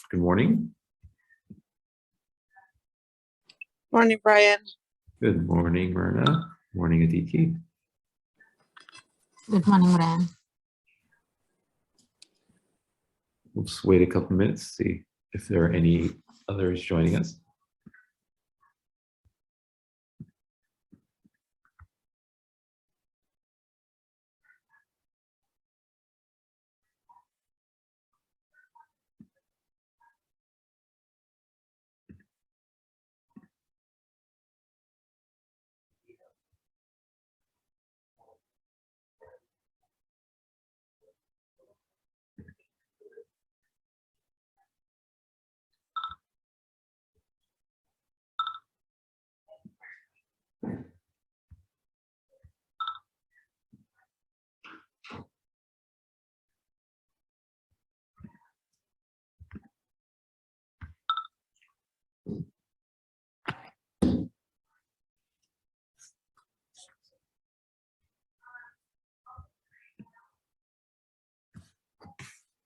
Good morning. Morning, Brian. Good morning, Myrna. Morning, Aditi. Good morning, Brian. We'll just wait a couple minutes, see if there are any others joining us.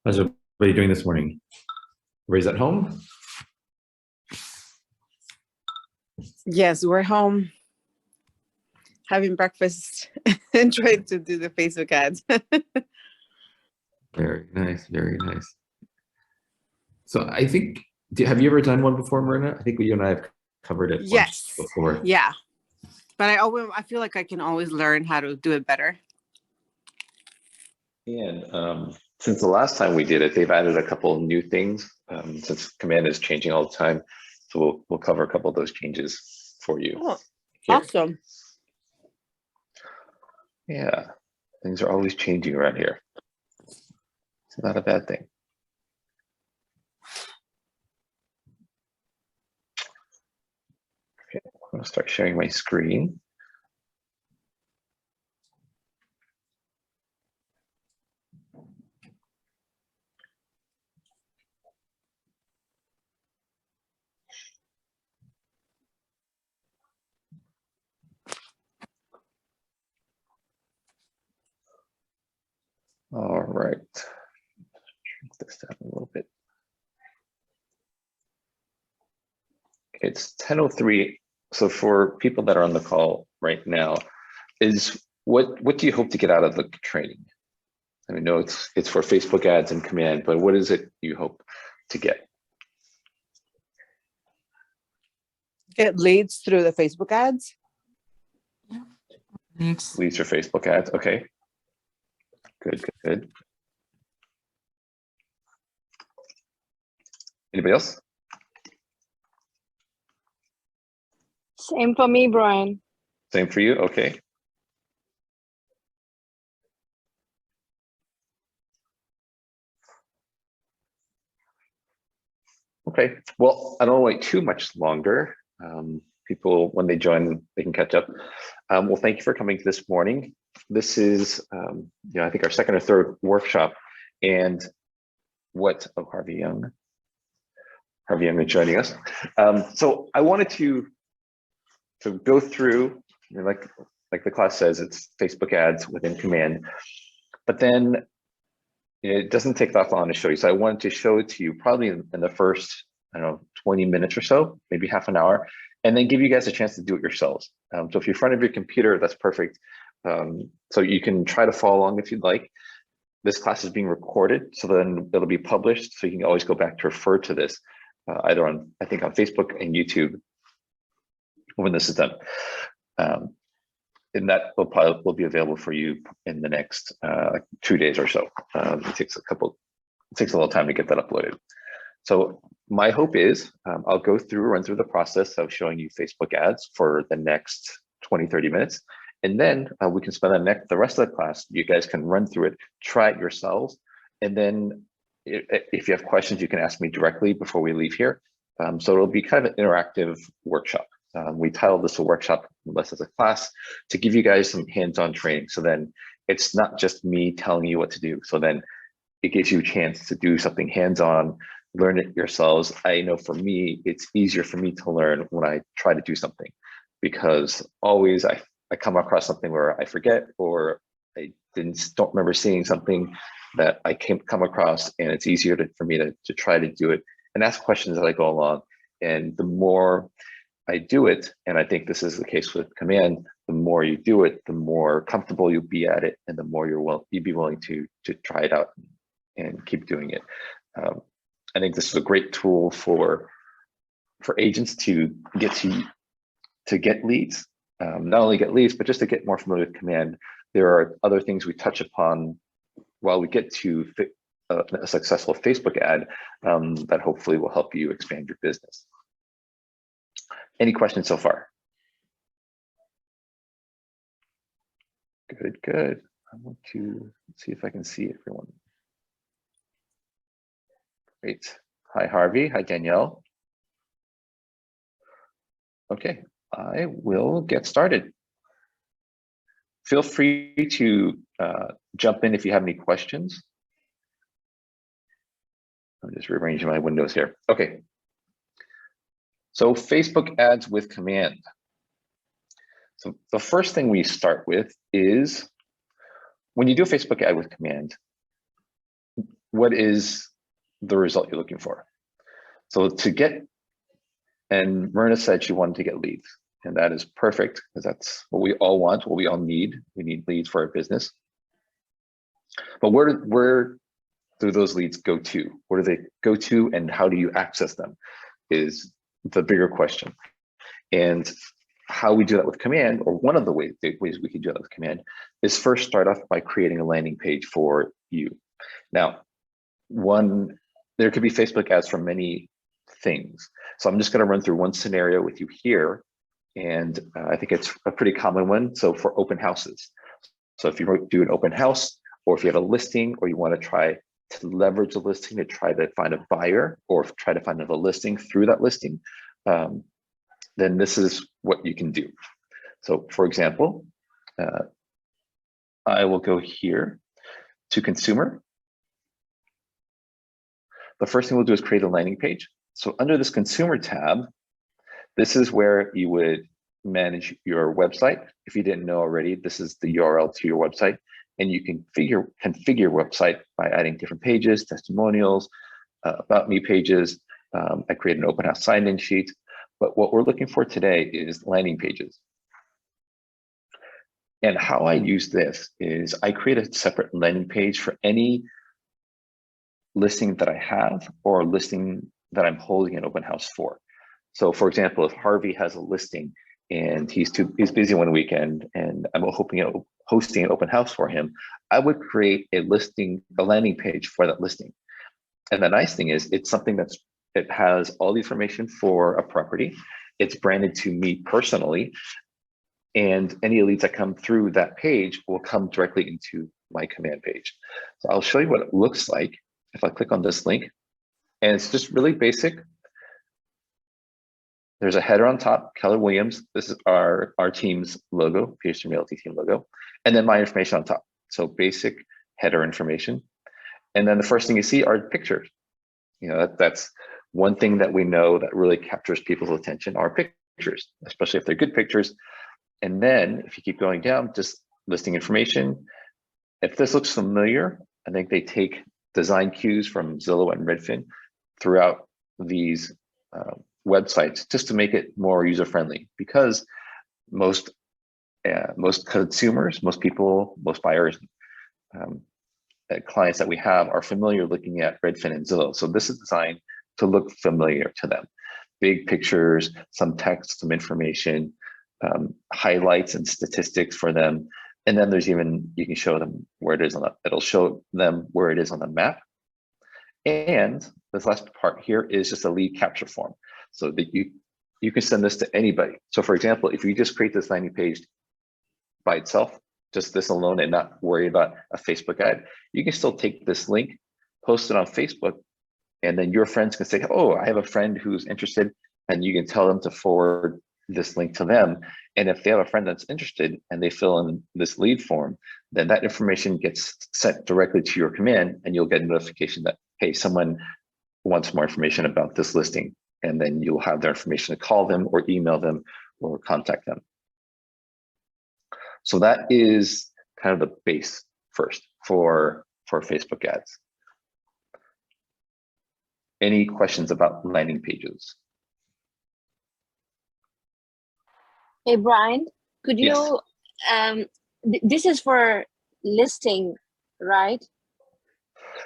How's everybody doing this morning? Everybody's at home? Yes, we're home having breakfast and trying to do the Facebook ads. Very nice, very nice. So I think, have you ever done one before, Myrna? I think you and I have covered it Yes. once before. Yeah, but I feel like I can always learn how to do it better. And since the last time we did it, they've added a couple of new things since command is changing all the time. So we'll cover a couple of those changes for you. Oh, here. awesome. Yeah, things are always changing around here. It's not a bad thing. Okay, I'm going to start sharing my screen. All right, shrink this down a little bit. It's 10:03. So for people that are on the call right now, what do you hope to get out of the training? I know it's for Facebook ads and command, but what is it you hope to get? Get leads through the Facebook ads. Leads. Leads for Facebook ads. Okay. Good. Anybody else? Same for me, Brian. Same for you. Okay. Okay. Well, I don't want to wait too much longer. People, when they join, they can catch up. Well, thank you for coming this morning. This is, I think our second or third workshop, and Harvey Young is joining us. So I wanted to go through, like the class says, it's Facebook ads within command, but then it doesn't take that long to show you. So I wanted to show it to you probably in the first, 20 minutes or so, maybe half an hour, and then give you guys a chance to do it yourselves. So if you're in front of your computer, that's perfect. So you can try to follow along if you'd like. This class is being recorded, so then it'll be published, so you can always go back to refer to this, either on Facebook and YouTube when this is done. And that will be available for you in the next 2 days or so. It takes a little time to get that uploaded. So my hope is I'll run through the process of showing you Facebook ads for the next 20-30 minutes. And then we can spend the rest of the class, you guys can run through it, try it yourselves. And then if you have questions, you can ask me directly before we leave here. So it'll be kind of an interactive workshop. We titled this a workshop less as a class to give you guys some hands-on training. So then it's not just me telling you what to do. So then it gives you a chance to do something hands-on, learn it yourselves. I know for me, it's easier for me to learn when I try to do something, because always I come across something where I forget, or I don't remember seeing something that I come across, and it's easier for me to try to do it and ask questions as I go along. And the more I do it, and I think this is the case with command, the more you do it, the more comfortable you'll be at it, and the more you'd be willing to try it out and keep doing it. I think this is a great tool for agents to get leads, not only get leads, but just to get more familiar with command. There are other things we touch upon while we get to a successful Facebook ad that hopefully will help you expand your business. Any questions so far? Good, good. I want to see if I can see everyone. Great. Hi, Harvey. Hi, Danielle. Okay, I will get started. Feel free to jump in if you have any questions. I'm just rearranging my windows here. Okay. So Facebook ads with command. So the first thing we start with is when you do a Facebook ad with command, what is the result you're looking for? So to get, and Myrna said she wanted to get leads, and that is perfect because that's what we all want, what we all need. We need leads for our business. But where do those leads go to? Where do they go to, and how do you access them is the bigger question. And how we do that with command, or one of the ways we can do that with command, is first start off by creating a landing page for you. Now, there could be Facebook ads for many things. So I'm just going to run through one scenario with you here. And I think it's a pretty common one. So for open houses. So if you do an open house, or if you have a listing, or you want to try to leverage a listing to try to find a buyer, or try to find another listing through that listing, then this is what you can do. So for example, I will go here to consumer. The first thing we'll do is create a landing page. So under this consumer tab, this is where you would manage your website. If you didn't know already, this is the URL to your website, and you can configure your website by adding different pages, testimonials, about me pages. I create an open house sign-in sheet, but what we're looking for today is landing pages. And how I use this is I create a separate landing page for any listing that I have or a listing that I'm holding an open house for. So for example, if Harvey has a listing and he's busy one weekend and I'm hosting an open house for him, I would create a landing page for that listing. And the nice thing is it's something it has all the information for a property. It's branded to me personally, and any leads that come through that page will come directly into my command page. So I'll show you what it looks like if I click on this link, and it's just really basic. There's a header on top, Keller Williams. This is our team's logo, Pearson Realty team logo, and then my information on top. So basic header information. And then the first thing you see are pictures. You know, that's one thing that we know that really captures people's attention are pictures, especially if they're good pictures. And then if you keep going down, just listing information. If this looks familiar, I think they take design cues from Zillow and Redfin throughout these websites just to make it more user-friendly, because most consumers, most people, most buyers, clients that we have are familiar looking at Redfin and Zillow. So this is designed to look familiar to them. Big pictures, some text, some information, highlights and statistics for them. And then there's even, you can show them where it is it'll show them where it is on the map. And this last part here is just a lead capture form, so that you can send this to anybody. So for example, if you just create this landing page by itself, just this alone, and not worry about a Facebook ad, you can still take this link, post it on Facebook, and then your friends can say, oh, I have a friend who's interested, and you can tell them to forward this link to them. And if they have a friend that's interested and they fill in this lead form, then that information gets sent directly to your command, and you'll get a notification that, hey, someone wants more information about this listing. And then you'll have their information to call them or email them or contact them. So that is kind of the base first for Facebook ads. Any questions about landing pages? Hey, Brian, could Yes. you, this is for listing, right?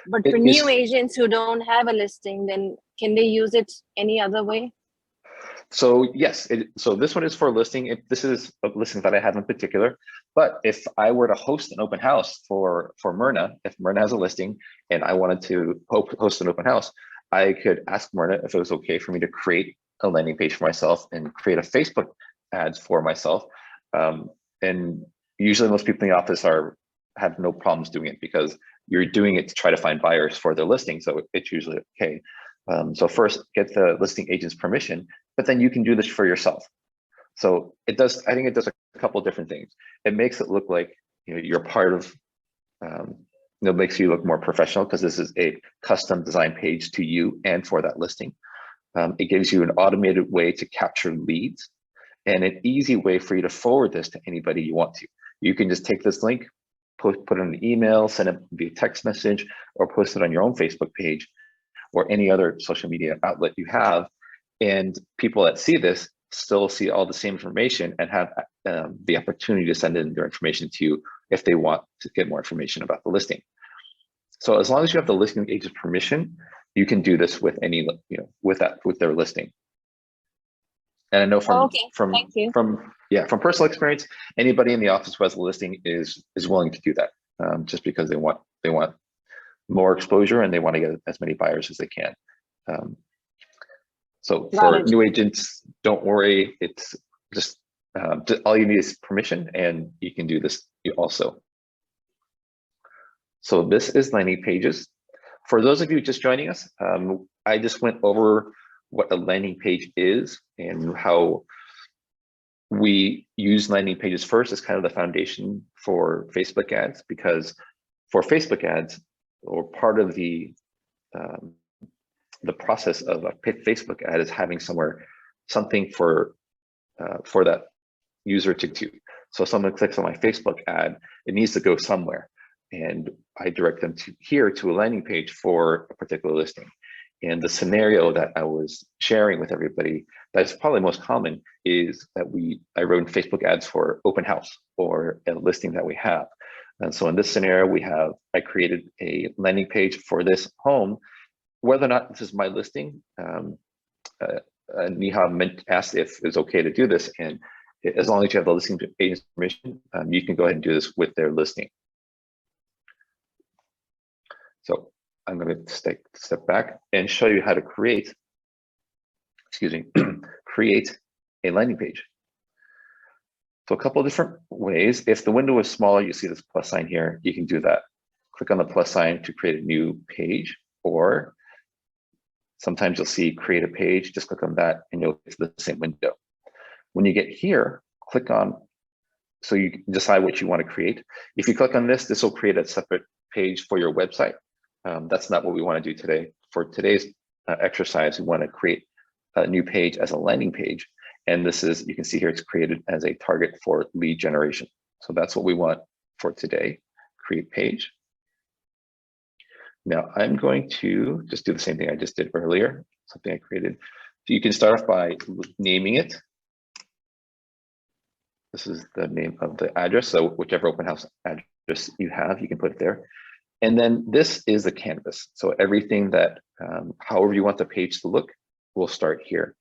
But for It new is. agents who don't have a listing, then can they use it any other way? So yes, so this one is for listing. This is a listing that I have in particular. But if I were to host an open house for Myrna, if Myrna has a listing and I wanted to host an open house, I could ask Myrna if it was okay for me to create a landing page for myself and create a Facebook ads for myself. And usually most people in the office have no problems doing it because you're doing it to try to find buyers for their listing. So it's usually okay. So first get the listing agent's permission, but then you can do this for yourself. So I think it does a couple of different things. It makes it look like you're part of, makes you look more professional because this is a custom design page to you and for that listing. It gives you an automated way to capture leads and an easy way for you to forward this to anybody you want to. You can just take this link, put it in an email, send it via text message, or post it on your own Facebook page or any other social media outlet you have. And people that see this still see all the same information and have the opportunity to send in their information to you if they want to get more information about the listing. So as long as you have the listing agent's permission, you can do this with any, with their listing. And I know from personal experience, anybody in the office who has a listing is willing to do that, just because they want more exposure and they want to get as many buyers as they can. So for new agents, don't worry. It's just all you need is permission, and you can do this also. So this is landing pages. For those of you just joining us, I just went over what a landing page is and how we use landing pages first as kind of the foundation for Facebook ads, because for Facebook ads, or part of the process of a Facebook ad is having something for that user to do. So someone clicks on my Facebook ad, it needs to go somewhere. And I direct them to a landing page for a particular listing. And the scenario that I was sharing with everybody that's probably most common is that I run Facebook ads for open house or a listing that we have. And so in this scenario, I created a landing page for this home. Whether or not this is my listing, Neha asked if it's okay to do this. And as long as you have the listing agent's permission, you can go ahead and do this with their listing. So I'm going to step back and show you how to create a landing page. So a couple of different ways. If the window is smaller, you see this plus sign here, you can do that. Click on the plus sign to create a new page, or sometimes you'll see create a page, just click on that and you'll get to the same window. When you get here, click on, so you decide what you want to create. If you click on this will create a separate page for your website. That's not what we want to do today. For today's exercise, we want to create a new page as a landing page. And this is, you can see here, it's created as a target for lead generation. So that's what we want for today, create page. Now I'm going to just do the same thing I just did earlier, something I created. So you can start off by naming it. This is the name of the address. So whichever open house address you have, you can put it there. And then this is the canvas. So everything that, however you want the page to look, will start here.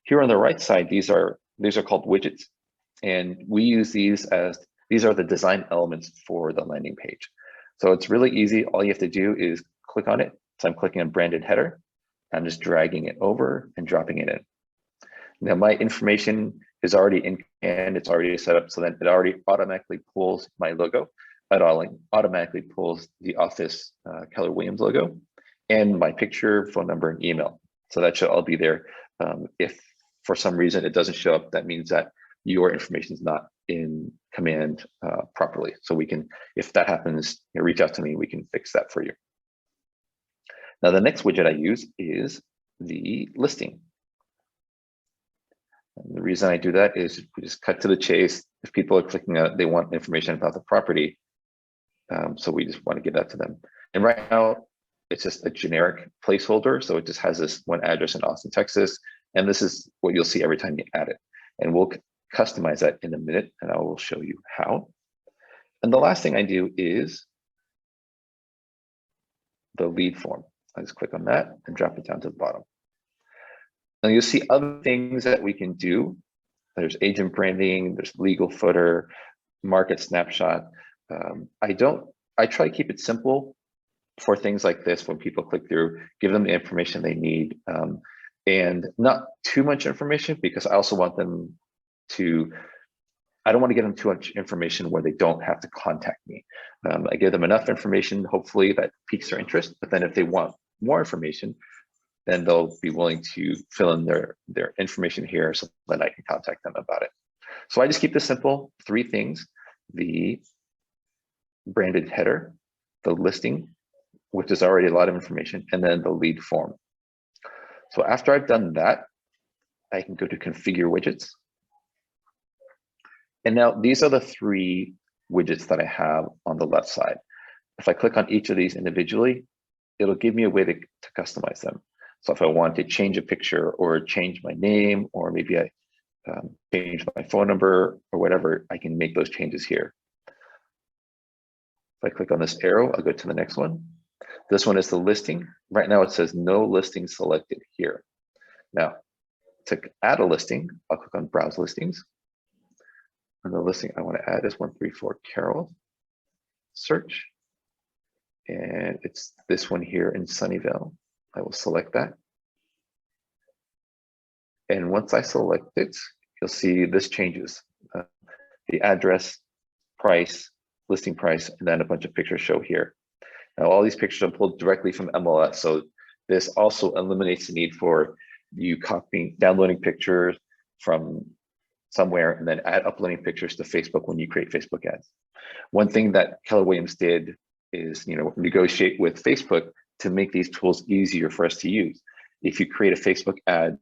Here on the right side, these are called widgets. And we use these are the design elements for the landing page. So it's really easy. All you have to do is click on it. So I'm clicking on branded header. I'm just dragging it over and dropping it in. Now my information is already in and it's already set up so that it already automatically pulls my logo. It automatically pulls the office Keller Williams logo and my picture, phone number, and email. So that should all be there. If for some reason it doesn't show up, that means that your information is not in command properly. So we can, if that happens, reach out to me, we can fix that for you. Now the next widget I use is the listing. And the reason I do that is we just cut to the chase. If people are clicking on it, they want information about the property. So we just want to give that to them. And right now, it's just a generic placeholder. So it just has this one address in Austin, Texas. And this is what you'll see every time you add it. And we'll customize that in a minute, and I will show you how. And the last thing I do is the lead form. I just click on that and drop it down to the bottom. Now you'll see other things that we can do. There's agent branding, there's legal footer, market snapshot. I try to keep it simple for things like this. When people click through, give them the information they need, and not too much information, because I also want them to, I don't want to give them too much information where they don't have to contact me. I give them enough information, hopefully, that piques their interest, but then if they want more information, then they'll be willing to fill in their information here so that I can contact them about it. So I just keep this simple, 3 things: the branded header, the listing, which is already a lot of information, and then the lead form. So after I've done that, I can go to configure widgets. And now these are the 3 widgets that I have on the left side. If I click on each of these individually, it'll give me a way to customize them. So if I want to change a picture or change my name, or maybe I change my phone number or whatever, I can make those changes here. If I click on this arrow, I'll go to the next one. This one is the listing. Right now it says no listing selected here. Now, to add a listing, I'll click on browse listings. And the listing I want to add is 134 Carroll. Search. And it's this one here in Sunnyvale. I will select that. And once I select it, you'll see this changes. The address, price, listing price, and then a bunch of pictures show here. Now, all these pictures are pulled directly from MLS. So this also eliminates the need for you downloading pictures from somewhere and then uploading pictures to Facebook when you create Facebook ads. One thing that Keller Williams did is, negotiate with Facebook to make these tools easier for us to use. If you create a Facebook ad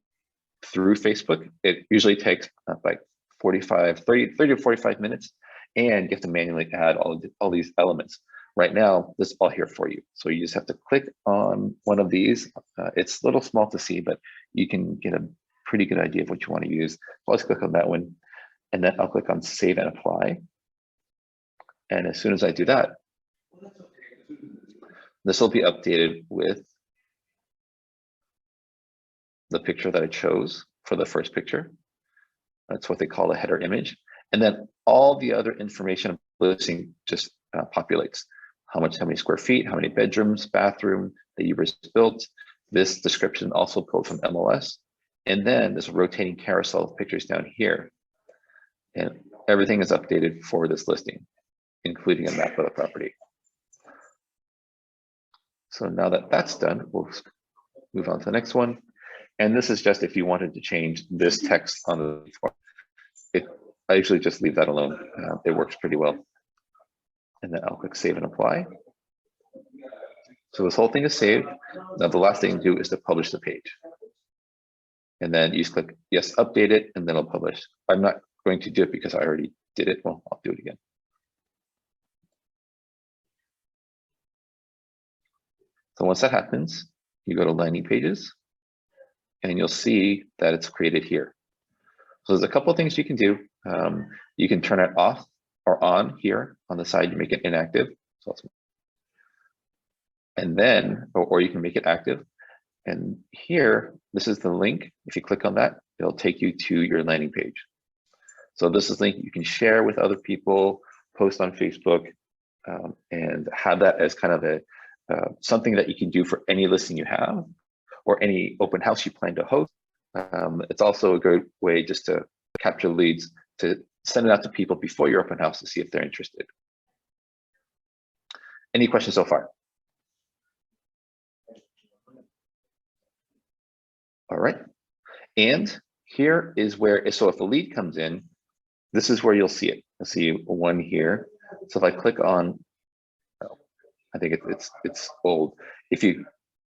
through Facebook, it usually takes like 30 to 45 minutes, and you have to manually add all these elements. Right now, this is all here for you. So you just have to click on one of these. It's a little small to see, but you can get a pretty good idea of what you want to use. So let's click on that one, and then I'll click on save and apply. And as soon as I do that, this will be updated with the picture that I chose for the first picture. That's what they call a header image. And then all the other information listing just populates. How many square feet, how many bedrooms, bathroom, the year was built. This description also pulled from MLS. And then this rotating carousel of pictures down here. And everything is updated for this listing, including a map of the property. So now that that's done, we'll move on to the next one. And this is just if you wanted to change this text on the form. I usually just leave that alone. It works pretty well. And then I'll click save and apply. So this whole thing is saved. Now the last thing to do is to publish the page. And then you just click yes, update it, and then it'll publish. I'm not going to do it because I already did it. Well, I'll do it again. So once that happens, you go to landing pages, and you'll see that it's created here. So there's a couple of things you can do. You can turn it off or on here on the side. You make it inactive. And then, or you can make it active. And here, this is the link. If you click on that, it'll take you to your landing page. So this is a link you can share with other people, post on Facebook, and have that as kind of a something that you can do for any listing you have or any open house you plan to host. It's also a good way just to capture leads, to send it out to people before your open house to see if they're interested. Any questions so far? All right. And here is where, so if a lead comes in, this is where you'll see it. You'll see one here. So if I click on, oh, I think it's old. If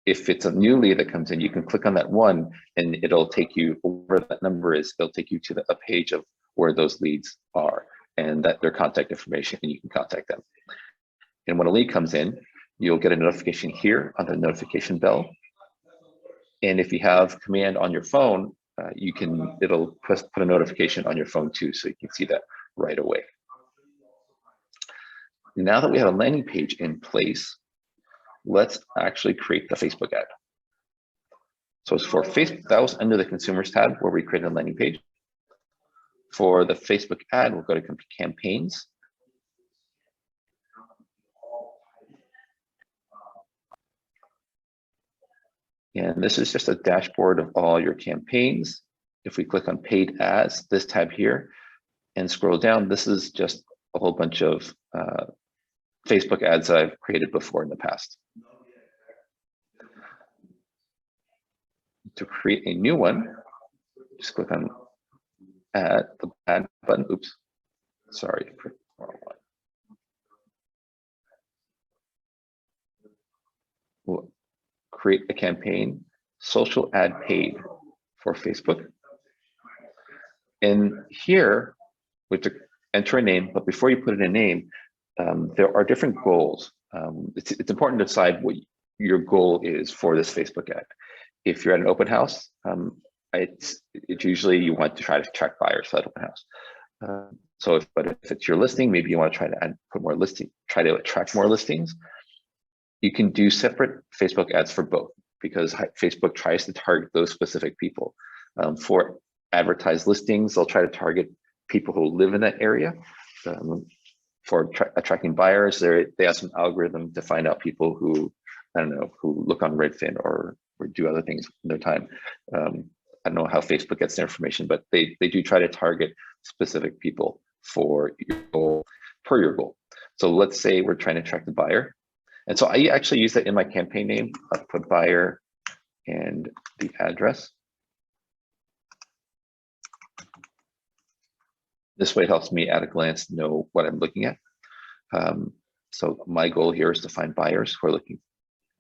it's a new lead that comes in, you can click on that one and it'll take you where that number is. It'll take you to a page of where those leads are and that their contact information, and you can contact them. And when a lead comes in, you'll get a notification here on the notification bell. And if you have command on your phone, it'll put a notification on your phone too, so you can see that right away. Now that we have a landing page in place, let's actually create the Facebook ad. So it's for Facebook, that was under the consumers tab where we created a landing page. For the Facebook ad, we'll go to campaigns. And this is just a dashboard of all your campaigns. If we click on paid ads, this tab here, and scroll down, this is just a whole bunch of Facebook ads that I've created before in the past. To create a new one, just click on the add button. Oops, sorry, wrong one. We'll create a campaign, social ad paid for Facebook. And here, we have to enter a name, but before you put in a name, there are different goals. It's important to decide what your goal is for this Facebook ad. If you're at an open house, it's usually you want to try to attract buyers for that open house. But if it's your listing, maybe you want to try to attract more listings. You can do separate Facebook ads for both, because Facebook tries to target those specific people. For advertised listings, they'll try to target people who live in that area. For attracting buyers, they have some algorithm to find out people who, I don't know, who look on Redfin or do other things in their time. I don't know how Facebook gets their information, but they do try to target specific people for your goal, per your goal. So let's say we're trying to attract a buyer. And so I actually use that in my campaign name. I'll put buyer and the address. This way it helps me at a glance know what I'm looking at. So my goal here is to find buyers who are looking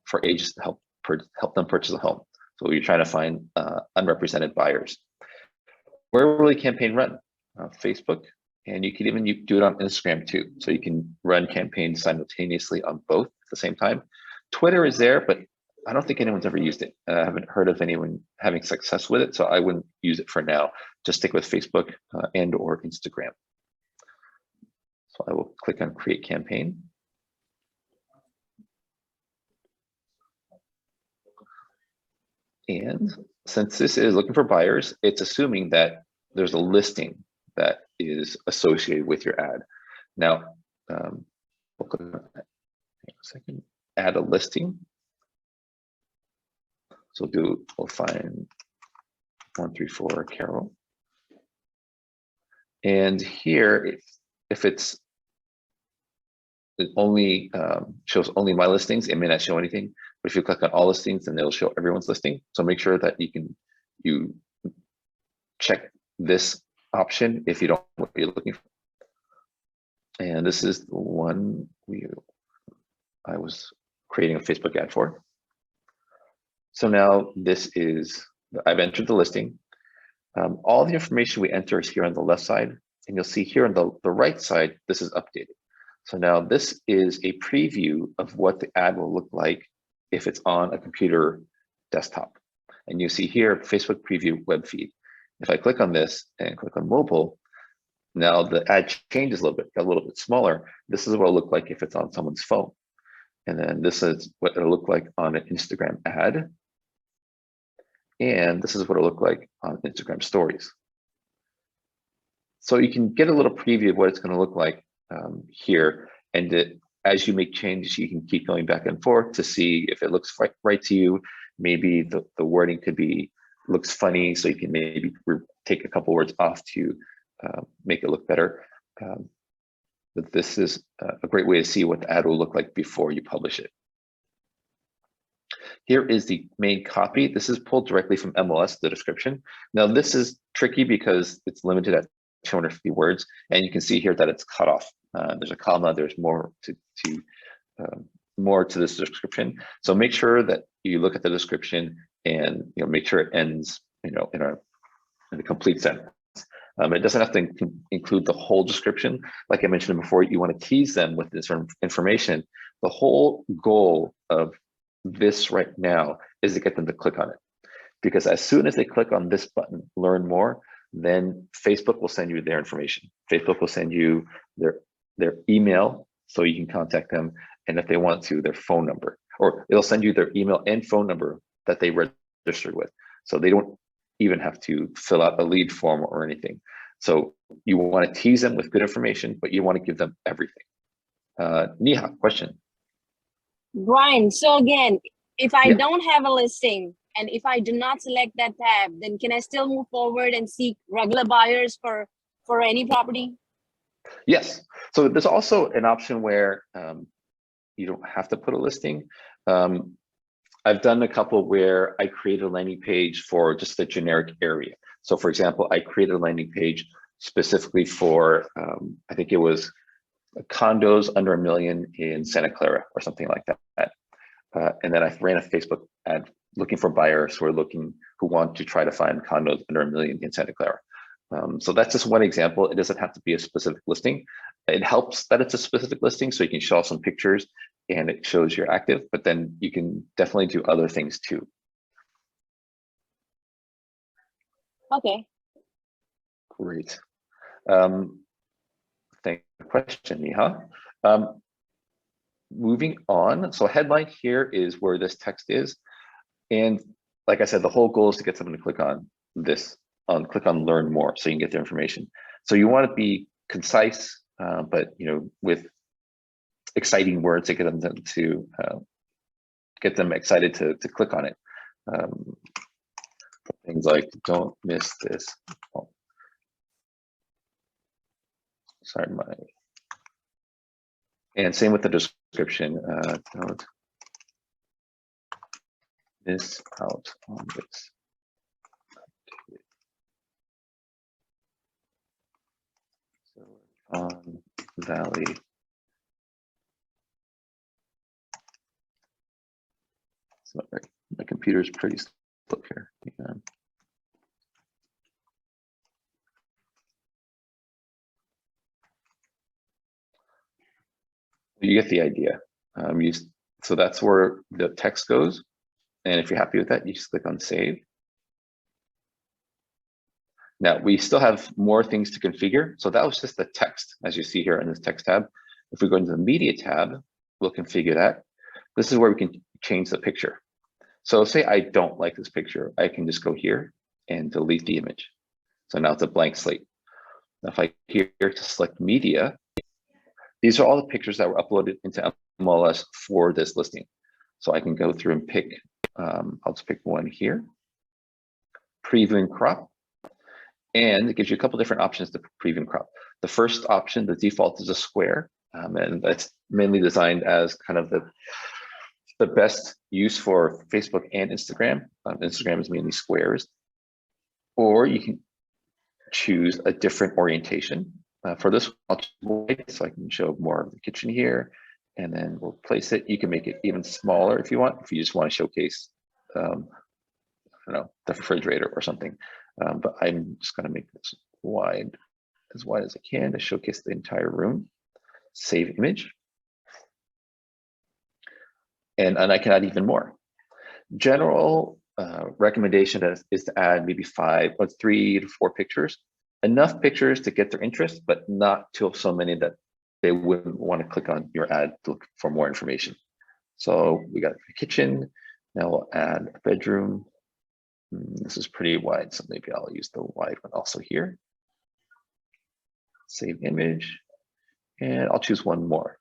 for agents to help them purchase a home. So you're trying to find unrepresented buyers. Where will the campaign run? Facebook, and you can even do it on Instagram too. So you can run campaigns simultaneously on both at the same time. Twitter is there, but I don't think anyone's ever used it. I haven't heard of anyone having success with it, so I wouldn't use it for now. Just stick with Facebook and or Instagram. So I will click on create campaign. And since this is looking for buyers, it's assuming that there's a listing that is associated with your ad. Now, we'll click on that. Hang on a second. Add a listing. So we'll find 134 Carol. And here, if it only shows only my listings, it may not show anything. But if you click on all listings, then it'll show everyone's listing. So make sure that you check this option if you don't know what you're looking for. And this is the one I was creating a Facebook ad for. So now I've entered the listing. All the information we enter is here on the left side, and you'll see here on the right side, this is updated. So now this is a preview of what the ad will look like if it's on a computer desktop. And you see here, Facebook preview web feed. If I click on this and click on mobile, now the ad changes a little bit, got a little bit smaller. This is what it'll look like if it's on someone's phone. And then this is what it'll look like on an Instagram ad. And this is what it'll look like on Instagram stories. So you can get a little preview of what it's going to look like here. And as you make changes, you can keep going back and forth to see if it looks right to you. Maybe the wording looks funny, so you can maybe take a couple words off to make it look better. But this is a great way to see what the ad will look like before you publish it. Here is the main copy. This is pulled directly from MLS, the description. Now this is tricky because it's limited at 250 words, and you can see here that it's cut off. There's a comma. There's more to this description. So make sure that you look at the description and make sure it ends in a complete sentence. It doesn't have to include the whole description. Like I mentioned before, you want to tease them with this information, The whole goal of this right now is to get them to click on it. Because as soon as they click on this button, learn more, then Facebook will send you their information. Facebook will send you their email so you can contact them. And if they want to, their phone number, or it'll send you their email and phone number that they registered with. So they don't even have to fill out a lead form or anything. So you want to tease them with good information, but you want to give them everything. Neha, question. Brian, so again, if I Yeah. don't have a listing and if I do not select that tab, then can I still move forward and seek regular buyers for any property? Yes. So there's also an option where you don't have to put a listing. I've done a couple where I created a landing page for just the generic area. So for example, I created a landing page specifically for, I think it was condos under $1 million in Santa Clara or something like that. And then I ran a Facebook ad looking for buyers who want to try to find condos under $1 million in Santa Clara. So that's just one example. It doesn't have to be a specific listing. It helps that it's a specific listing so you can show some pictures and it shows you're active, but then you can definitely do other things too. Okay. Great. Thank you for the question, Neha. Moving on. So headline here is where this text is. And like I said, the whole goal is to get someone to click on this, click on learn more so you can get their information. So you want to be concise, but with exciting words to get them excited to click on it. Things like don't miss this. Oh. Sorry, and same with the description. Don't miss out on this. Silicon Valley. Sorry, my computer's pretty slow here. Yeah. You get the idea. So that's where the text goes. And if you're happy with that, you just click on save. Now we still have more things to configure. So that was just the text, as you see here in this text tab. If we go into the media tab, we'll configure that. This is where we can change the picture. So say I don't like this picture, I can just go here and delete the image. So now it's a blank slate. Now if I here to select media, these are all the pictures that were uploaded into MLS for this listing. So I can go through and pick, I'll just pick one here, preview and crop. And it gives you a couple different options to preview and crop. The first option, the default is a square, and that's mainly designed as kind of the best use for Facebook and Instagram. Instagram is mainly squares. Or you can choose a different orientation. For this, I'll choose white, so I can show more of the kitchen here, and then we'll place it. You can make it even smaller if you want, if you just want to showcase, I don't know, the refrigerator or something. But I'm just going to make this wide as I can to showcase the entire room. Save image. And I can add even more. General recommendation is to add maybe 3 to 4 pictures. Enough pictures to get their interest, but not too so many that they wouldn't want to click on your ad to look for more information. So we got the kitchen. Now we'll add a bedroom. This is pretty wide, so maybe I'll use the wide one also here. Save image, and I'll choose one more.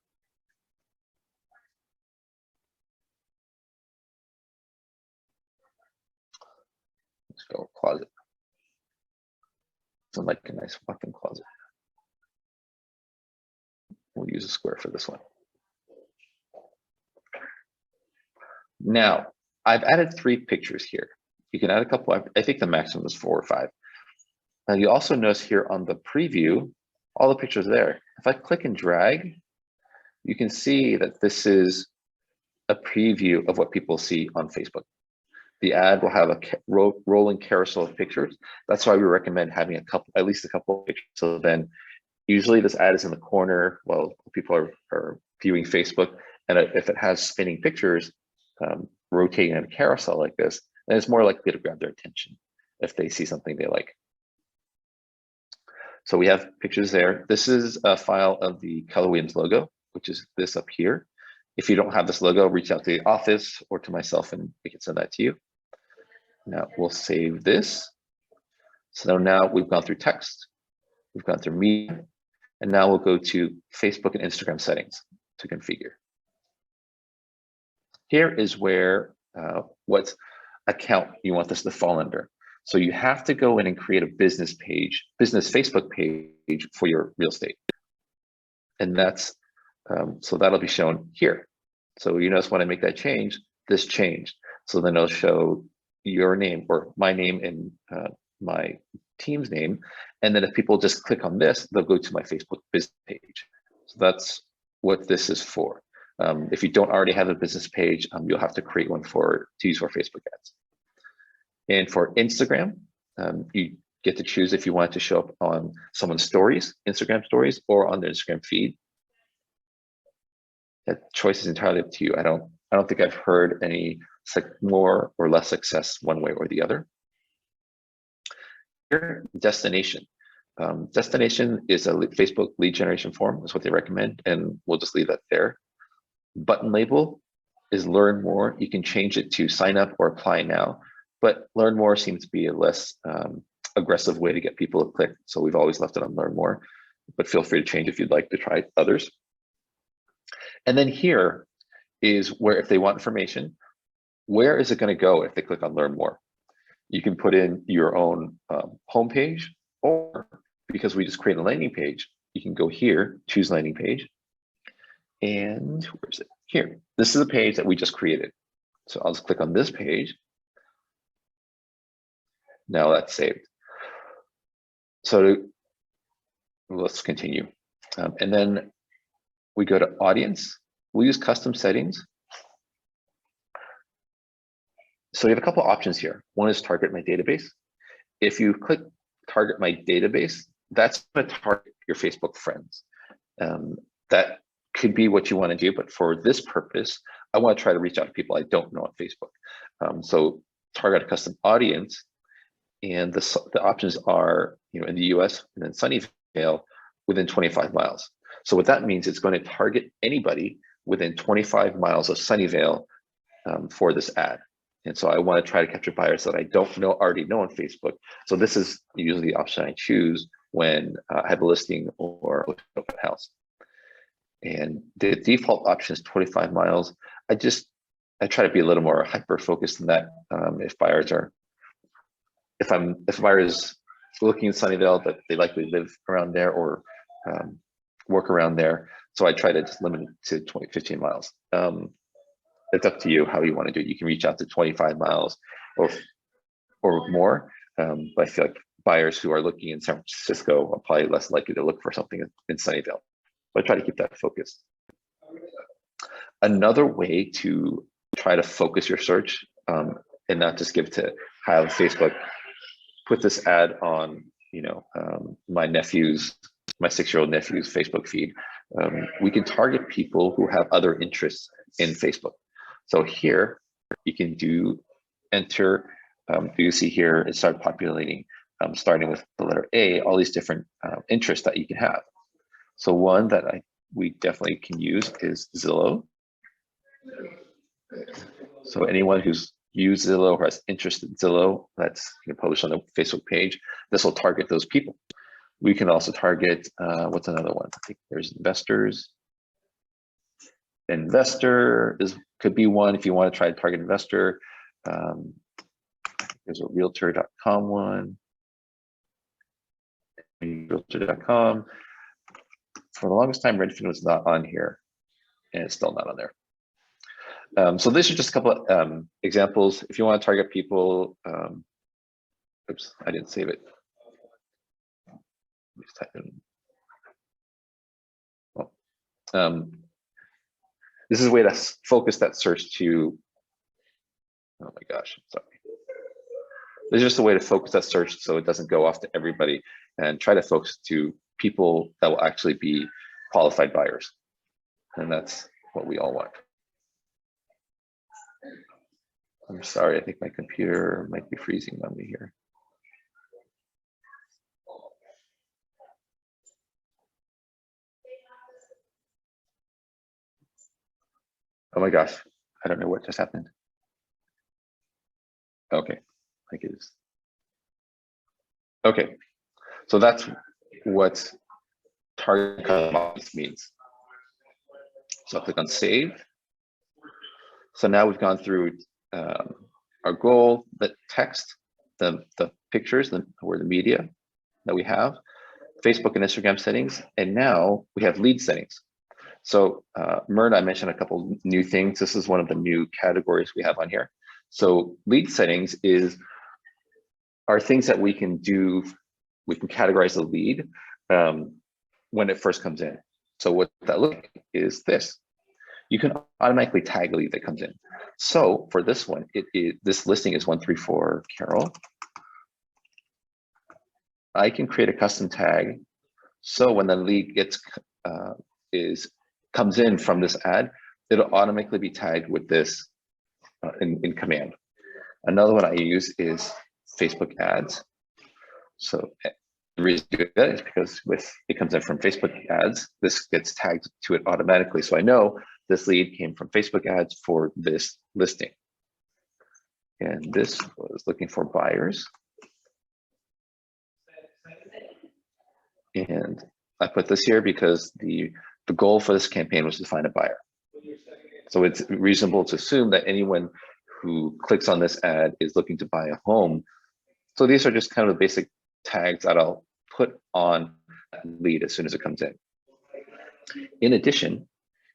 Let's go closet. So like a nice walk-in closet. We'll use a square for this one. Now, I've added 3 pictures here. You can add a couple. I think the maximum is 4 or 5. Now you also notice here on the preview, all the pictures there. If I click and drag, you can see that this is a preview of what people see on Facebook. The ad will have a rolling carousel of pictures. That's why we recommend having at least a couple of pictures. So then usually this ad is in the corner while people are viewing Facebook, And if it has spinning pictures rotating in a carousel like this, then it's more likely to grab their attention if they see something they like. So we have pictures there. This is a file of the Keller Williams logo, which is this up here. If you don't have this logo, reach out to the office or to myself and we can send that to you. Now we'll save this. So now we've gone through text, we've gone through media, and now we'll go to Facebook and Instagram settings to configure. Here is where what account you want this to fall under. So you have to go in and create a business page, business Facebook page for your real estate. And that's, so that'll be shown here. So you notice when I make that change, this changed. So then it'll show your name or my name and my team's name. And then if people just click on this, they'll go to my Facebook business page. So that's what this is for. If you don't already have a business page, you'll have to create one to use for Facebook ads. And for Instagram, you get to choose if you want it to show up on someone's stories, Instagram stories, or on their Instagram feed. That choice is entirely up to you. I don't think I've heard any more or less success one way or the other. Here, destination. Destination is a Facebook lead generation form. That's what they recommend, and we'll just leave that there. Button label is learn more. You can change it to sign up or apply now, but learn more seems to be a less aggressive way to get people to click. So we've always left it on learn more, but feel free to change if you'd like to try others. And then here is where, if they want information, where is it going to go if they click on learn more? You can put in your own homepage, or because we just create a landing page, you can go here, choose landing page. And where is it? Here. This is a page that we just created. So I'll just click on this page. Now that's saved. So let's continue. And then we go to audience. We'll use custom settings. So you have a couple options here. One is target my database. If you click target my database, that's going to target your Facebook friends. That could be what you want to do, but for this purpose, I want to try to reach out to people I don't know on Facebook. So target a custom audience, and the options are, in the US and then Sunnyvale within 25 miles. So what that means, it's going to target anybody within 25 miles of Sunnyvale for this ad. And so I want to try to capture buyers that I don't already know on Facebook. So this is usually the option I choose when I have a listing or open house. And the default option is 25 miles. I try to be a little more hyper focused than that. If a buyer is looking in Sunnyvale, but they likely live around there or work around there, so I try to just limit it to 15 miles. It's up to you how you want to do it. You can reach out to 25 miles or more, but I feel like buyers who are looking in San Francisco are probably less likely to look for something in Sunnyvale. But I try to keep that focused. Another way to try to focus your search and not just have Facebook put this ad on, my 6-year-old nephew's Facebook feed. We can target people who have other interests in Facebook. So here you can enter. You see here it started populating, starting with the letter A, all these different interests that you can have. So one that we definitely can use is Zillow. So anyone who's used Zillow or has interest in Zillow, that's published on the Facebook page, this will target those people. We can also target, what's another one? I think there's investors. Investor could be one if you want to try to target investor. There's a realtor.com one. Realtor.com. For the longest time, Redfin was not on here, and it's still not on there. So these are just a couple of examples. If you want to target people, oops, I didn't save it. Let's type in. Well, this is a way to focus that search to. Oh my gosh, sorry. There's just a way to focus that search so it doesn't go off to everybody, and try to focus to people that will actually be qualified buyers. And that's what we all want. I'm sorry, I think my computer might be freezing on me here. Oh my gosh, I don't know what just happened. Okay, I think it is. Okay, so that's what target custom audience means. So I'll click on save. So now we've gone through our goal, the text, the pictures, or the media that we have, Facebook and Instagram settings, and now we have lead settings. So Myrna, I mentioned a couple new things. This is one of the new categories we have on here. So lead settings are things that we can do. We can categorize the lead when it first comes in. So what that looks like is this. You can automatically tag a lead that comes in. So for this one, this listing is 134 Carol. I can create a custom tag. So when the lead comes in from this ad, it'll automatically be tagged with this in command. Another one I use is Facebook ads. So the reason to do that is because it comes in from Facebook ads, this gets tagged to it automatically. So I know this lead came from Facebook ads for this listing. And this was looking for buyers. And I put this here because the goal for this campaign was to find a buyer. So it's reasonable to assume that anyone who clicks on this ad is looking to buy a home. So these are just kind of the basic tags that I'll put on that lead as soon as it comes in. In addition,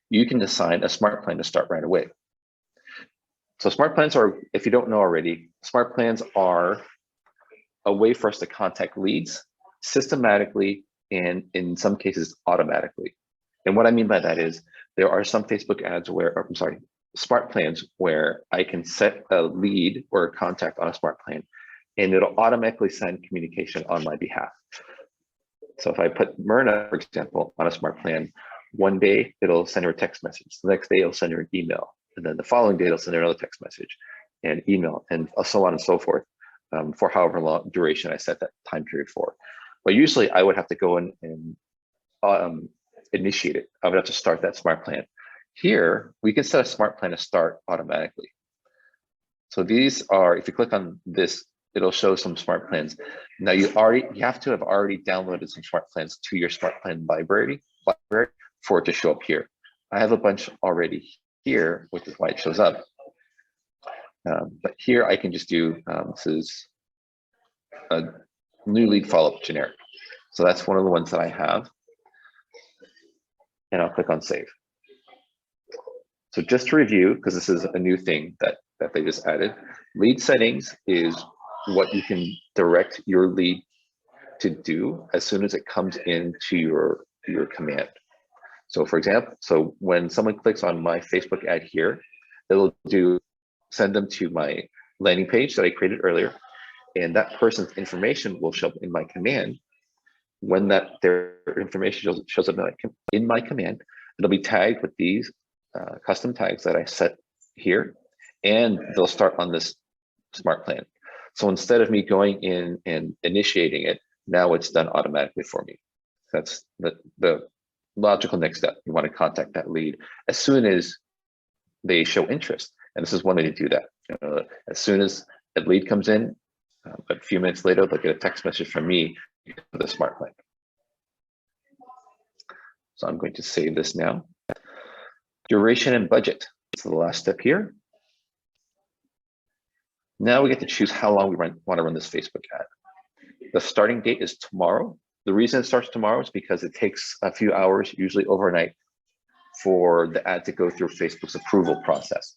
you can assign a smart plan to start right away. So smart plans are, if you don't know already, smart plans are a way for us to contact leads systematically and in some cases automatically. And what I mean by that is there are some Facebook ads smart plans where I can set a lead or a contact on a smart plan and it'll automatically send communication on my behalf. So if I put Myrna, for example, on a smart plan, one day it'll send her a text message. The next day it'll send her an email. And then the following day it'll send her another text message and email and so on and so forth for however long duration I set that time period for. But usually I would have to go in and initiate it. I would have to start that smart plan. Here, we can set a smart plan to start automatically. So these are, if you click on this, it'll show some smart plans. Now you have to have already downloaded some smart plans to your smart plan library for it to show up here. I have a bunch already here, which is why it shows up. But here I can just do, this is a new lead follow-up generic. So that's one of the ones that I have. And I'll click on save. So just to review, because this is a new thing that they just added, lead settings is what you can direct your lead to do as soon as it comes into your command. So for example, so when someone clicks on my Facebook ad here, it'll send them to my landing page that I created earlier, and that person's information will show up in my command. When their information shows up in my command, it'll be tagged with these custom tags that I set here, and they'll start on this smart plan. So instead of me going in and initiating it, now it's done automatically for me. That's the logical next step. You want to contact that lead as soon as they show interest. And this is one way to do that. As soon as a lead comes in, a few minutes later, they'll get a text message from me for the smart plan. So I'm going to save this now. Duration and budget. So the last step here. Now we get to choose how long we want to run this Facebook ad. The starting date is tomorrow. The reason it starts tomorrow is because it takes a few hours, usually overnight, for the ad to go through Facebook's approval process.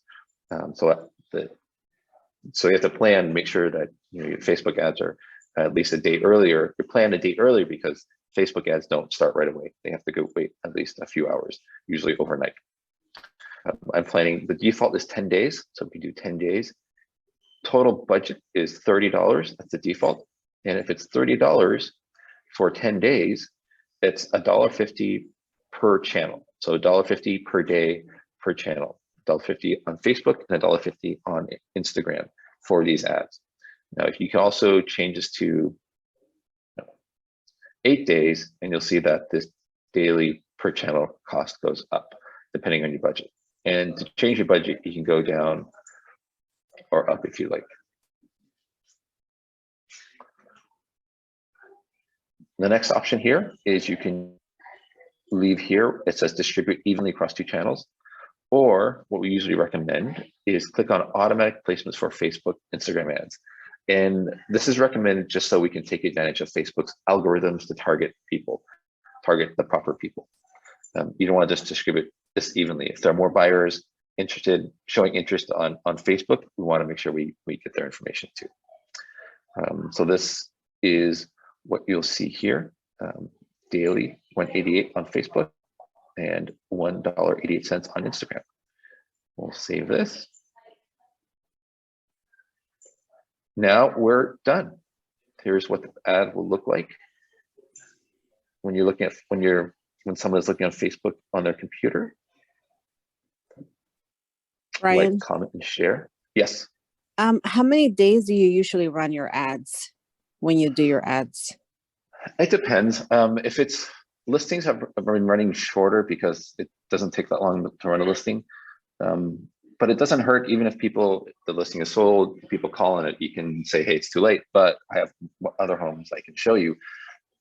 So you have to plan, make sure that your Facebook ads are at least a day earlier. You plan a date earlier because Facebook ads don't start right away. They have to go wait at least a few hours, usually overnight. I'm planning, the default is 10 days, so we can do 10 days. Total budget is $30, that's the default. And if it's $30 for 10 days, it's $1.50 per channel. So $1.50 per day per channel, $1.50 on Facebook and $1.50 on Instagram for these ads. Now, if you can also change this to 8 days, and you'll see that this daily per channel cost goes up depending on your budget. And to change your budget, you can go down or up if you like. The next option here is you can leave here. It says distribute evenly across 2 channels. Or what we usually recommend is click on automatic placements for Facebook, Instagram ads. And this is recommended just so we can take advantage of Facebook's algorithms to target people, target the proper people. You don't want to just distribute this evenly. If there are more buyers interested, showing interest on Facebook, we want to make sure we get their information too. So this is what you'll see here. Daily, $1.88 on Facebook and $1.88 on Instagram. We'll save this. Now we're done. Here's what the ad will look like when you're looking at when someone is looking on Facebook on their computer. Ryan, Like, comment, and share. Yes. how many days do you usually run your ads when you do your ads? It depends. If it's listings have been running shorter because it doesn't take that long to run a listing. But it doesn't hurt even if the listing is sold, people call on it, you can say, hey, it's too late, but I have other homes I can show you,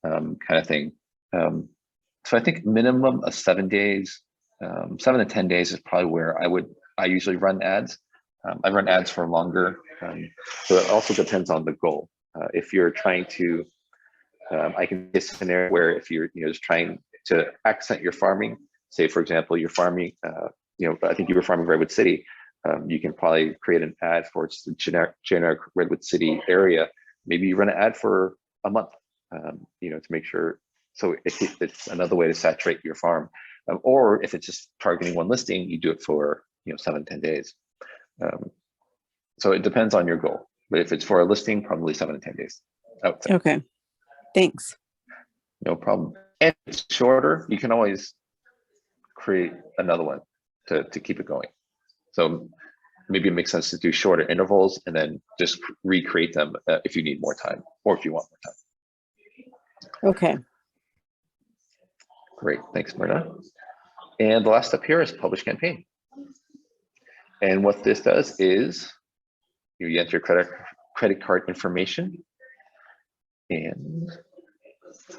kind of thing. So I think minimum of 7 days, 7 to 10 days is probably where I usually run ads. I run ads for longer. So it also depends on the goal. If you're trying to, I can get a scenario where if you're just trying to accent your farming, say for example, you're farming, I think you were farming Redwood City. You can probably create an ad for its generic Redwood City area. Maybe you run an ad for a month, to make sure. So it's another way to saturate your farm. Or if it's just targeting one listing, you do it for 7 to 10 days. So it depends on your goal. But if it's for a listing, probably 7 to 10 days. I would say. Okay, thanks. No problem. And if it's shorter, you can always create another one to keep it going. So maybe it makes sense to do shorter intervals and then just recreate them if you need more time or if you want more time. Okay. Great, thanks, Myrna. And the last step here is publish campaign. And what this does is you enter credit card information and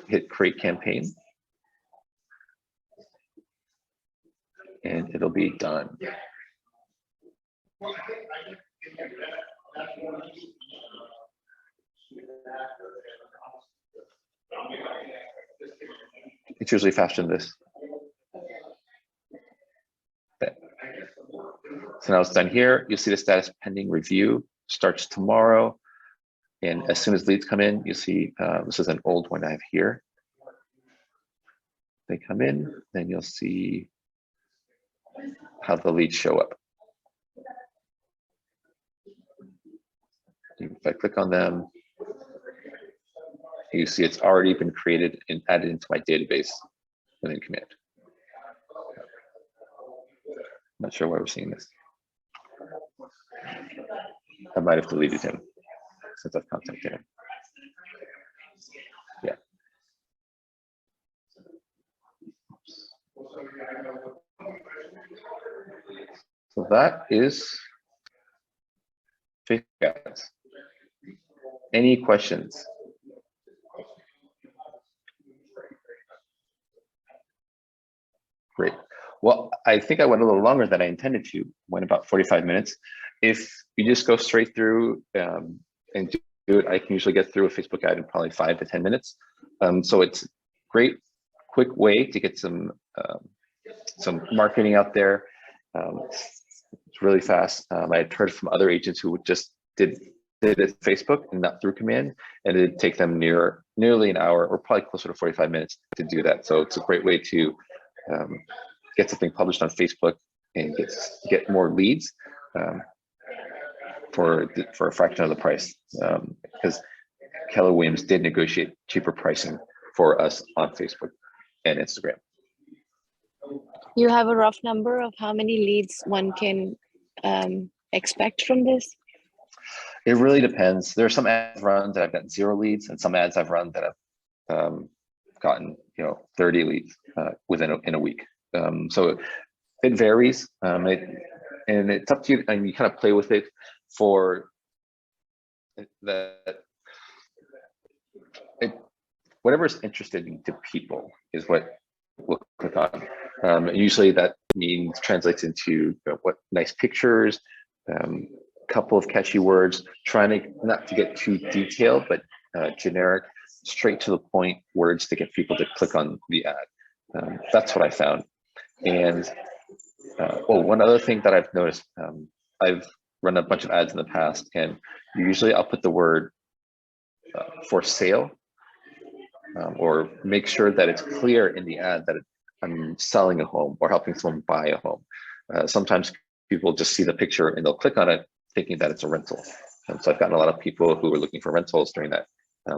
hit create campaign. And it'll be done. It's usually faster than this. Okay. So now it's done here. You'll see the status pending review starts tomorrow. And as soon as leads come in, you see this is an old one I have here. They come in, then you'll see how the leads show up. If I click on them, you see it's already been created and added into my database within Command. Not sure why we're seeing this. I might have deleted him since I've contacted him. Yeah. So that is Facebook ads. Any questions? Great. Well, I think I went a little longer than I intended to, went about 45 minutes. If you just go straight through and do it, I can usually get through a Facebook ad in probably 5 to 10 minutes. So it's great, quick way to get some marketing out there. It's really fast. I had heard from other agents who just did it Facebook and not through Command, and it'd take them nearly an hour or probably closer to 45 minutes to do that. So it's a great way to get something published on Facebook and get more leads for a fraction of the price, because Keller Williams did negotiate cheaper pricing for us on Facebook and Instagram. You have a rough number of how many leads one can expect from this? It really depends. There are some ads I've run that I've gotten 0 leads, and some ads I've run that I've gotten 30 leads in a week. So it varies, and it's up to you, and you kind of play with it for that. Whatever's interesting to people is what we'll click on. Usually that means translates into what nice pictures, couple of catchy words, trying to not to get too detailed, but generic, straight to the point words to get people to click on the ad. That's what I found. And one other thing that I've noticed, I've run a bunch of ads in the past, and usually I'll put the word for sale, or make sure that it's clear in the ad that I'm selling a home or helping someone buy a home. Sometimes people just see the picture and they'll click on it thinking that it's a rental. And so I've gotten a lot of people who were looking for rentals during that.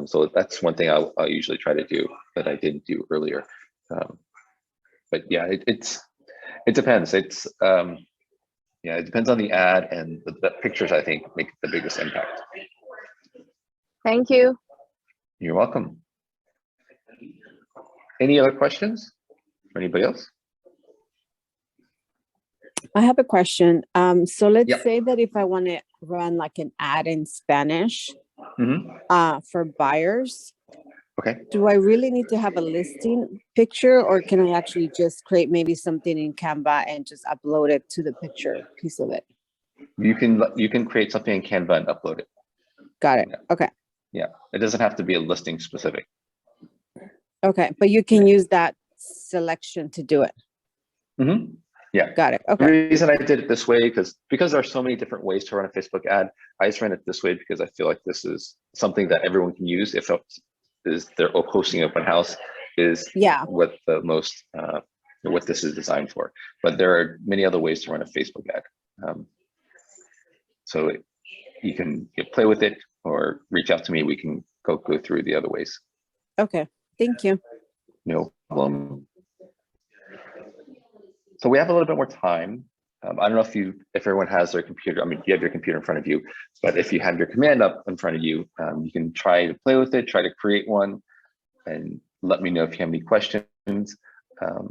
So that's one thing I'll usually try to do that I didn't do earlier. But yeah, it depends. It depends on the ad, and the pictures I think make the biggest impact. Thank you. You're welcome. Any other questions? Anybody else? I have a question. So let's Yep. say that if I want to run like an ad in Spanish Mm-hmm. for buyers, Okay. do I really need to have a listing picture, or can I actually just create maybe something in Canva and just upload it to the picture piece of it? You can create something in Canva and upload it. Got it. Yeah. Okay. Yeah, it doesn't have to be a listing specific. Okay. But you can use that selection to do it. Mm-hmm. Yeah. Got it. The Okay. reason I did it this way because there are so many different ways to run a Facebook ad. I just ran it this way because I feel like this is something that everyone can use if they're hosting open house is Yeah. what the most what this is designed for. But there are many other ways to run a Facebook ad. So you can play with it or reach out to me. We can go through the other ways. Okay. Thank you. No problem. So we have a little bit more time. I don't know if everyone has their computer. I mean, you have your computer in front of you, but if you have your command up in front of you, you can try to play with it, try to create one, and let me know if you have any questions. I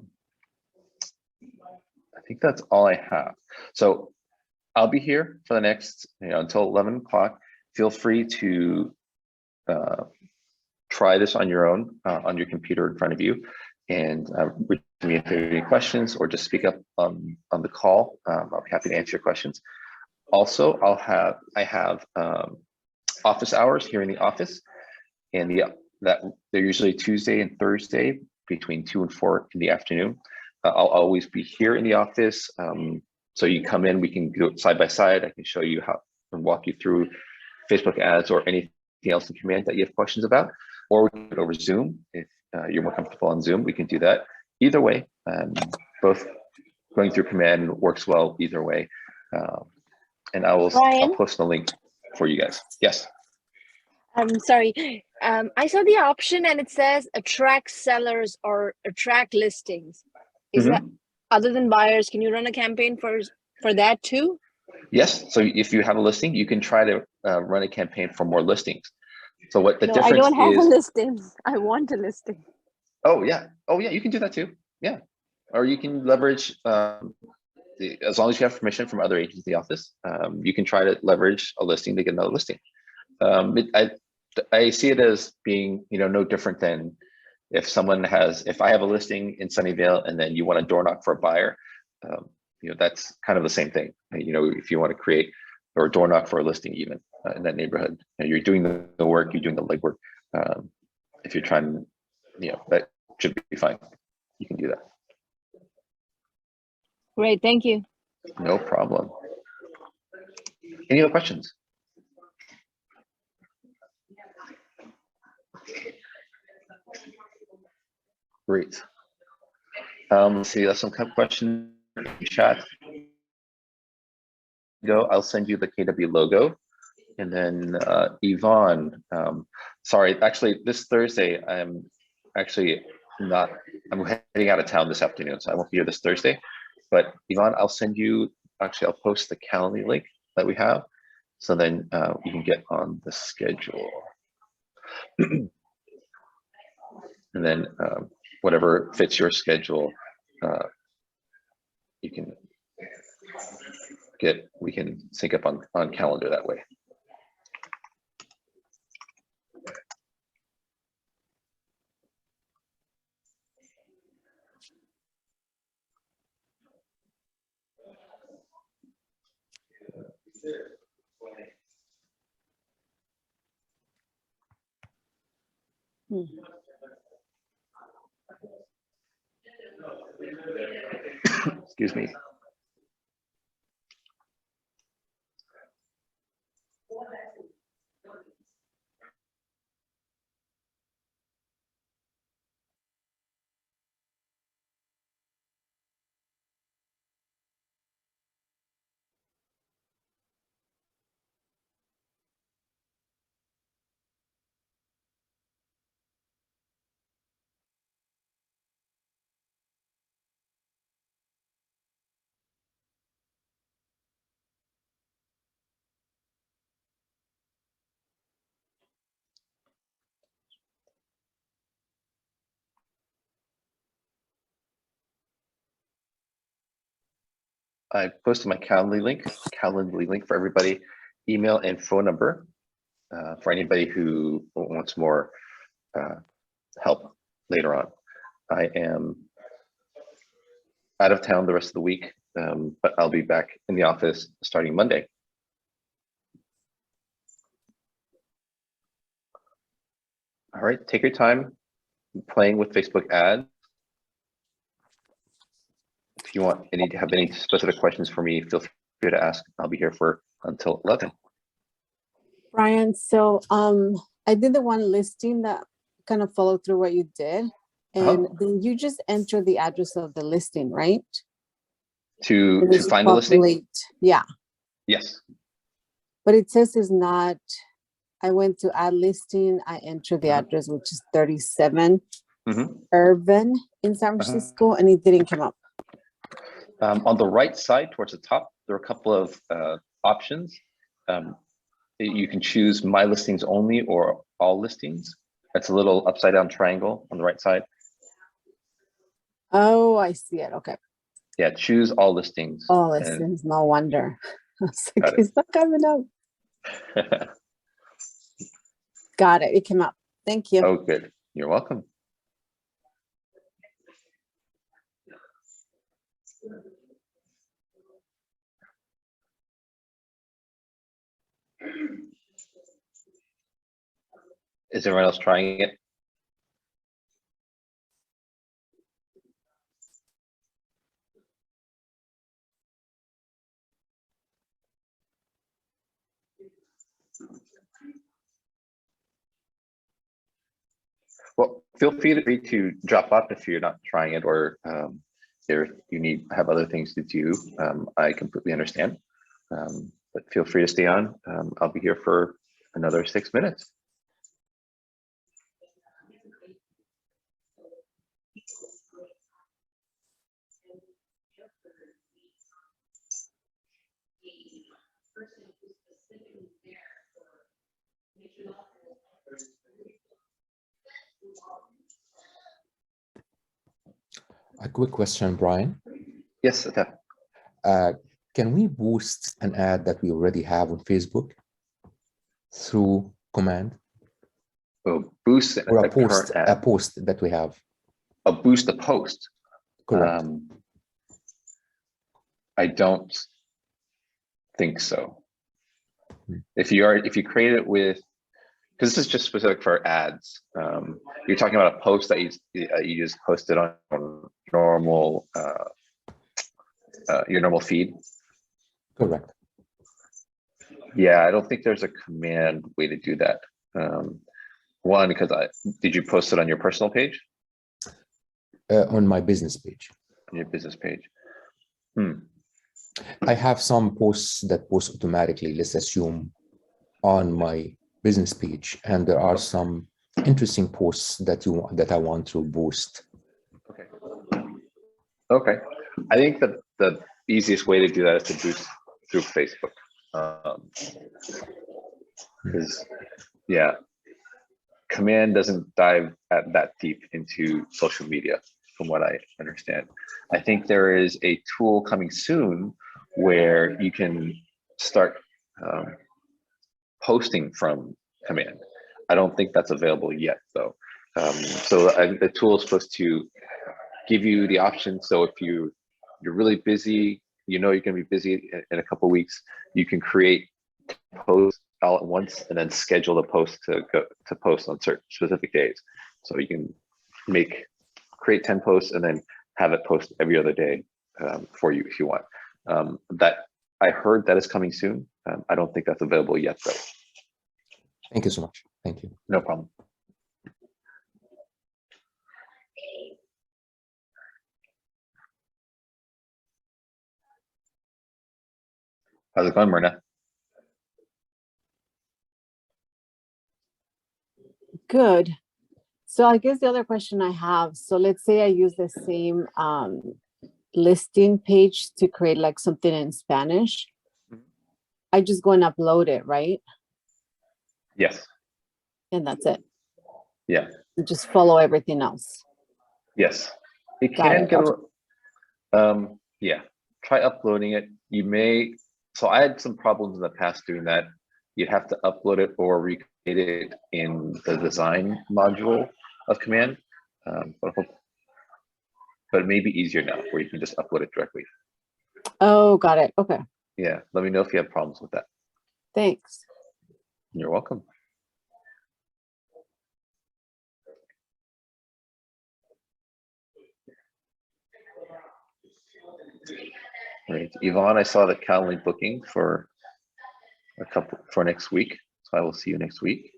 think that's all I have. So I'll be here for the next, until 11 o'clock. Feel free to try this on your own, on your computer in front of you, and reach me if there are any questions, or just speak up on the call. I'll be happy to answer your questions. Also, I have office hours here in the office, and they're usually Tuesday and Thursday between 2 and 4 in the afternoon. I'll always be here in the office. So you come in, we can go side by side. I can show you how and walk you through Facebook ads or anything else in Command that you have questions about, or we can do it over Zoom. If you're more comfortable on Zoom, we can do that. Either way, both going through Command works well either way. And I'll post the link for you guys. Yes. I'm sorry. I saw the option and it says attract sellers or attract listings. Is that other than buyers? Can you run a campaign for that too? Yes. So if you have a listing, you can try to run a campaign for more listings. So what the difference is? I don't have a listing. I want a listing. Oh yeah. You can do that too. Yeah. Or you can leverage, as long as you have permission from other agents in the office, you can try to leverage a listing to get another listing. I see it as being, no different than if I have a listing in Sunnyvale and then you want a door knock for a buyer, that's kind of the same thing. If you want to create or a door knock for a listing even in that neighborhood, you're doing the work, you're doing the legwork. If you're trying, that should be fine. You can do that. Great, thank you. No problem. Any other questions? Great. Let's see, that's some questions in the chat. I'll send you the KW logo. And then Yvonne, sorry, actually this Thursday, I'm actually I'm heading out of town this afternoon, so I won't be here this Thursday. But Yvonne, I'll send you, actually, I'll post the Calendly link that we have. So then you can get on the schedule. And then whatever fits your schedule, you can we can sync up on calendar that way. Excuse me. I posted my Calendly link for everybody, email and phone number for anybody who wants more help later on. I am out of town the rest of the week, but I'll be back in the office starting Monday. All right, take your time playing with Facebook ads. If you have any specific questions for me, feel free to ask. I'll be here until 11. Brian, so I did the one listing that kind of followed through what you did, and then you just enter the address of the listing, right? To find the listing? Yeah. Yes. But it says it's not. I went to add listing. I entered the address, which is 37 Urban in San Francisco, and it didn't come up. On the right side towards the top, there are a couple of options. You can choose my listings only or all listings. That's a little upside down triangle on the right side. Oh, I see it. Okay. Yeah, choose all listings. All listings, no wonder. I was like, it's not coming up. Got it. It came up. Thank you. Oh, good. You're welcome. Is everyone else trying it? Well, feel free to drop off if you're not trying it, or if you have other things to do. I completely understand, but feel free to stay on. I'll be here for another 6 minutes. A quick question, Brian. Yes, can we boost an ad that we already have on Facebook through command? Oh, boost or a post that we have. Boost a post. Correct. I don't think so. If you create it with, because this is just specific for ads. You're talking about a post that you just posted on normal your normal feed. Correct. Yeah, I don't think there's a command way to do that. One, because did you post it on your personal page? On my business page. On your business page. I have some posts that post automatically, let's assume, on my business page, and there are some interesting posts that I want to boost Okay. I think that the easiest way to do that is to boost through Facebook. Because yeah, command doesn't dive that deep into social media, from what I understand. I think there is a tool coming soon where you can start posting from command. I don't think that's available yet, though. The tool is supposed to give you the option. So if you're really busy, you're going to be busy in a couple of weeks, you can create posts all at once and then schedule the post to post on certain specific days. So you can create 10 posts and then have it post every other day for you if you want. That I heard that is coming soon. I don't think that's available yet, though. Thank you so much. Thank you. No problem. How's it going, Myrna? Good. So I guess the other question I have, so let's say I use the same listing page to create like something in Spanish. I just go and upload it, right? Yes. And that's it. Yeah. And just follow everything else. Yes. It Got can it. get yeah. Try uploading it. You may. So I had some problems in the past doing that. You'd have to upload it or recreate it in the design module of command. But it may be easier now where you can just upload it directly. Oh, got it. Okay. Yeah. Let me know if you have problems with that. Thanks. You're welcome. Right. Yvonne, I saw the Calendly booking for next week. So I will see you next week.